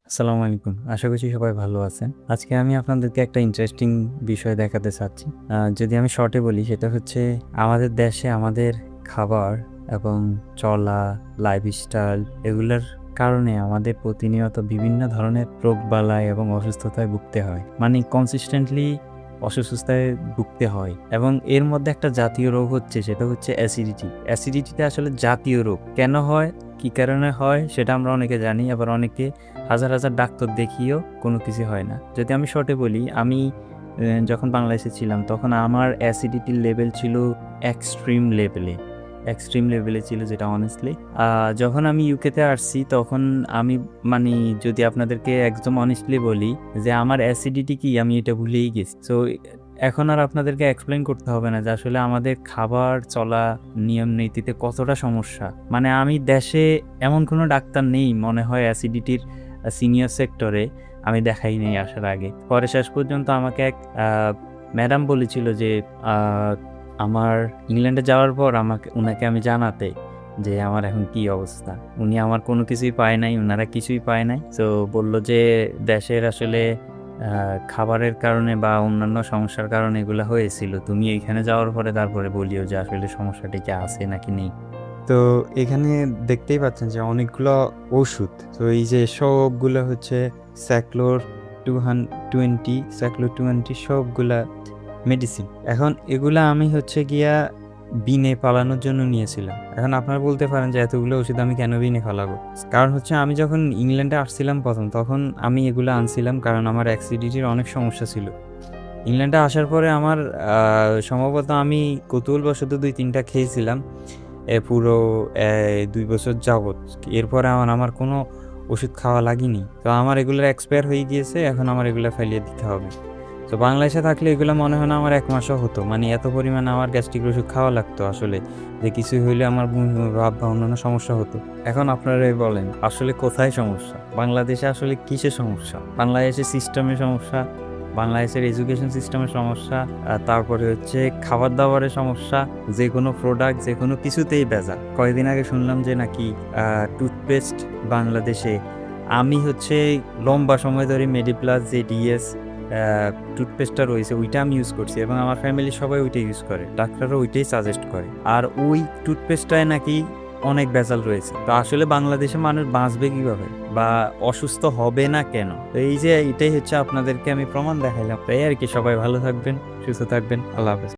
আসসালামু আলাইকুম। আশা করছি সবাই ভালো আছেন। আজকে আমি আপনাদেরকে একটা ইন্টারেস্টিং বিষয় দেখাতে চাচ্ছি। যদি আমি শর্টে বলি সেটা হচ্ছে আমাদের দেশে আমাদের খাবার এবং চলা, লাইফস্টাইল এগুলার কারণে আমাদের প্রতিনিয়ত বিভিন্ন ধরনের রোগবালাই এবং অসুস্থতায় ভুগতে হয়। মানে কনসিস্টেন্টলি অসুস্থতায় ভুগতে হয় এবং এর মধ্যে একটা জাতীয় রোগ হচ্ছে সেটা হচ্ছে অ্যাসিডিটি। অ্যাসিডিটিটা আসলে জাতীয় রোগ। কেন হয়, কী কারণে হয় সেটা আমরা অনেকে জানি, আবার অনেকে হাজার হাজার ডাক্তার দেখিয়েও কোনো কিছু হয় না। যদি আমি শর্টে বলি, আমি যখন বাংলাদেশে ছিলাম তখন আমার অ্যাসিডিটির লেভেল ছিল এক্সট্রিম লেভেলে ছিল, যেটা অনেস্টলি যখন আমি ইউকেতে আসছি তখন আমি মানে যদি আপনাদেরকে একদম অনেস্টলি বলি যে আমার অ্যাসিডিটি কি আমি এটা ভুলেই গেছি। সো এখন আর আপনাদেরকে এক্সপ্লেন করতে হবে না যে আসলে আমাদের খাবার চলা নিয়ম নীতিতে কতটা সমস্যা। মানে আমি দেশে এমন কোনো ডাক্তার নেই মনে হয় অ্যাসিডিটির সিনিয়র সেক্টরে আমি দেখাই নেই আসার আগে। পরে শেষ পর্যন্ত আমাকে এক ম্যাডাম বলেছিল যে আমার ইংল্যান্ডে যাওয়ার পর উনাকে আমি জানাতে যে আমার এখন কি অবস্থা। উনি আমার কোনো কিছুই পায় নাই, ওনারা কিছুই পায় নাই। তো বলল যে দেশের আসলে খাবারের কারণে বা অন্যান্য সমস্যার কারণে এগুলো হয়েছিল, তুমি এইখানে যাওয়ার পরে তারপরে বলিও যে আসলে সমস্যাটা কি আছে নাকি নেই। তো এখানে দেখতেই পাচ্ছেন যে অনেকগুলো ওষুধ, তো এই যে সবগুলো হচ্ছে স্যাক্লোর 220 সবগুলা মেডিসিন। এখন এগুলা আমি হচ্ছে গিয়া বিনে পালানোর জন্য নিয়েছিলাম। এখন আপনারা বলতে পারেন যে এতগুলো ওষুধ আমি কেন বিনে ফালাবো। কারণ হচ্ছে আমি যখন ইংল্যান্ডে আসছিলাম প্রথম, তখন আমি এগুলো আনছিলাম কারণ আমার অ্যাসিডিটির অনেক সমস্যা ছিল। ইংল্যান্ডে আসার পরে আমার সম্ভবত আমি কৌতূহলবশত 2-3টা খেয়েছিলাম পুরো 2 বছর যাবৎ। এরপরে আমার কোনো ওষুধ খাওয়া লাগেনি। তো আমার এগুলোর এক্সপায়ার হয়ে গিয়েছে, এখন আমার এগুলো ফেলিয়ে দিতে হবে। তো বাংলাদেশে থাকলে এগুলো মনে হয় না আমার 1 মাসও হতো। মানে এত পরিমাণে আমার গ্যাস্ট্রিক ওষুধ খাওয়া লাগতো আসলে, যে কিছু হইলে আমার বমি ভাব বা অন্যান্য সমস্যা হতো। এখন আপনারাই বলেন আসলে কোথায় সমস্যা? বাংলাদেশে আসলে কিসের সমস্যা? বাংলাদেশের সিস্টেমের সমস্যা, বাংলাদেশের এডুকেশন সিস্টেমের সমস্যা, তারপরে হচ্ছে খাবার দাবারের সমস্যা, যে কোনো প্রোডাক্ট যে কোনো কিছুতেই ভেজাল। কয়েকদিন আগে শুনলাম যে নাকি টুথপেস্ট বাংলাদেশে, আমি হচ্ছে লম্বা সময় ধরে মেডিপ্লাস যে ডিএস টুথপেস্টটা রয়েছে ওইটা আমি ইউজ করছি এবং আমার ফ্যামিলির সবাই ওইটা ইউজ করে, ডাক্তাররা ওইটাই সাজেস্ট করে। আর ওই টুথপেস্টটায় নাকি অনেক ভেজাল রয়েছে। তো আসলে বাংলাদেশে মানুষ বাঁচবে কিভাবে বা অসুস্থ হবে না কেন? তো এই যে এটাই হচ্ছে আপনাদেরকে আমি প্রমাণ দেখাইলাম। তাই আর কি, সবাই ভালো থাকবেন, সুস্থ থাকবেন। আল্লাহ হাফেজ।